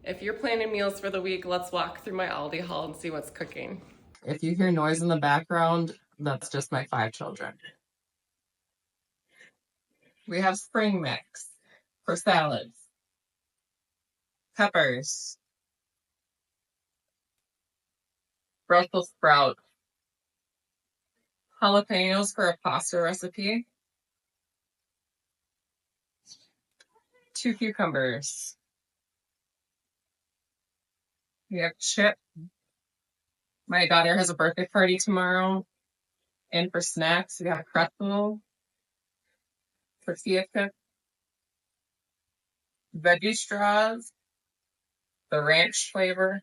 If you're planning meals for the week, let's walk through my Aldi haul and see what's cooking. If you hear noise in the background, that's just my 5 children. We have spring mix for salads, peppers, Brussels sprout, jalapenos for a pasta recipe, 2 cucumbers. We have chip. My daughter has a birthday party tomorrow. And for snacks, we have pretzel, tortilla chip, veggie straws, the ranch flavor.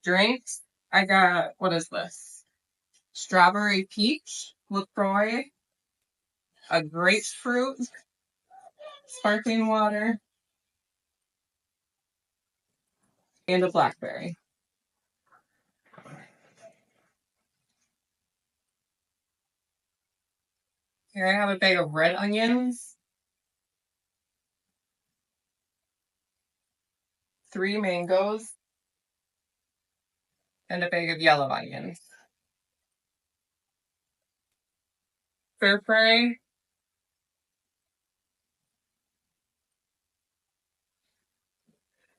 Drinks, I got, what is this? Strawberry peach, LaCroix, a grapefruit, sparkling water, and a blackberry. Here I have a bag of red onions, 3 mangoes, and a bag of yellow onions. Stir fry,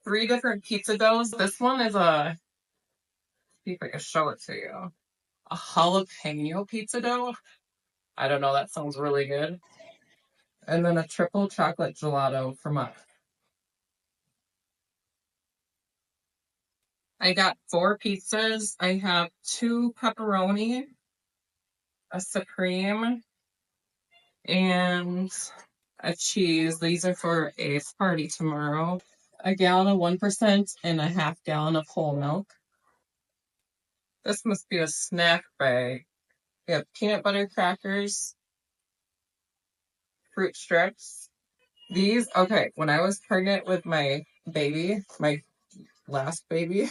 3 different pizza doughs. This one is see if I can show it to you. A jalapeno pizza dough. I don't know, that sounds really good. And then a triple chocolate gelato from us. I got 4 pizzas. I have 2 pepperoni, a supreme, and a cheese. These are for a party tomorrow. A gallon of 1% and a half gallon of whole milk. This must be a snack bag. We have peanut butter crackers, fruit strips. These, okay, when I was pregnant with my baby, my last baby,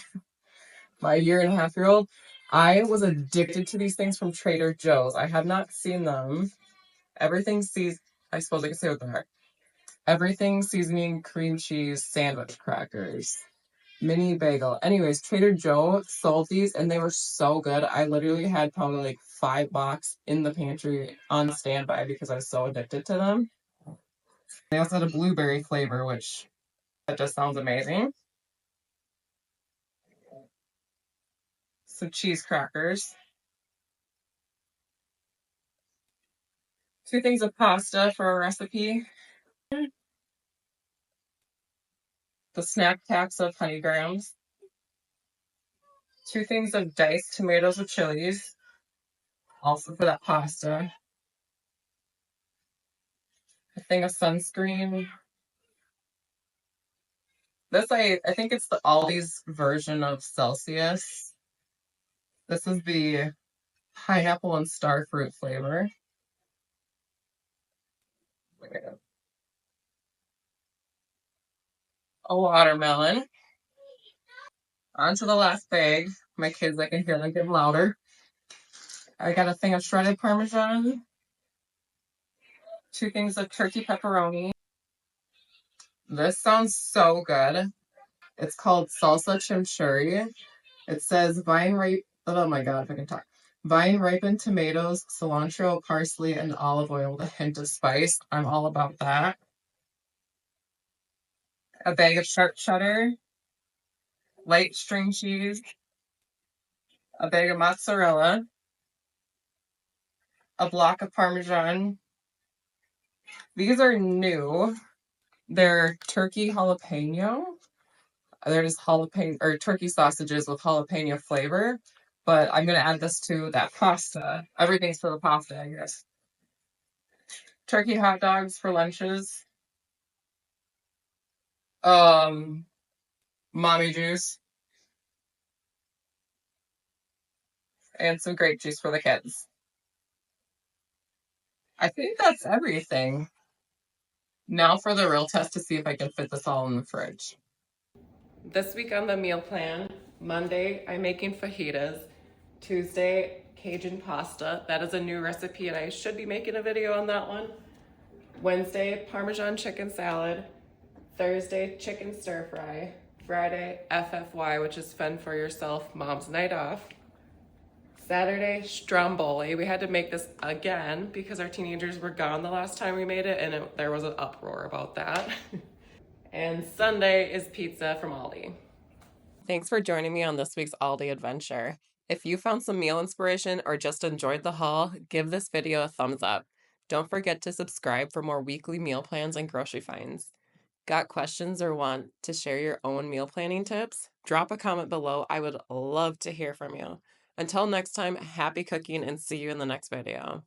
my 1.5-year-old, I was addicted to these things from Trader Joe's. I have not seen them. Everything I suppose I can say what they are. Everything seasoning, cream cheese, sandwich crackers, mini bagel. Anyways, Trader Joe sold these and they were so good. I literally had probably like 5 boxes in the pantry on standby because I was so addicted to them. They also had a blueberry flavor, which that just sounds amazing. Some cheese crackers. 2 things of pasta for a recipe. The snack packs of honey grams. 2 things of diced tomatoes with chilies, also for that pasta. A thing of sunscreen. This, I think it's the Aldi's version of Celsius. This is the pineapple and starfruit flavor. A watermelon. On to the last bag. My kids, I can hear them getting louder. I got a thing of shredded Parmesan. 2 things of turkey pepperoni. This sounds so good. It's called salsa chimichurri. It says vine ripe. Oh my god, if I can talk. Vine ripened tomatoes, cilantro, parsley, and olive oil with a hint of spice. I'm all about that. A bag of sharp cheddar, light string cheese, a bag of mozzarella, a block of Parmesan. These are new. They're turkey jalapeno. They're just jalapeno or turkey sausages with jalapeno flavor. But I'm gonna add this to that pasta. Everything's for the pasta, I guess. Turkey hot dogs for lunches. Mommy juice. And some grape juice for the kids. I think that's everything. Now for the real test to see if I can fit this all in the fridge. This week on the meal plan, Monday, I'm making fajitas. Tuesday, Cajun pasta. That is a new recipe and I should be making a video on that one. Wednesday, Parmesan chicken salad. Thursday, chicken stir fry. Friday, FFY, which is fend for yourself, mom's night off. Saturday, stromboli. We had to make this again because our teenagers were gone the last time we made it, and there was an uproar about that. And Sunday is pizza from Aldi. Thanks for joining me on this week's Aldi adventure. If you found some meal inspiration or just enjoyed the haul, give this video a thumbs up. Don't forget to subscribe for more weekly meal plans and grocery finds. Got questions or want to share your own meal planning tips? Drop a comment below. I would love to hear from you. Until next time, happy cooking and see you in the next video.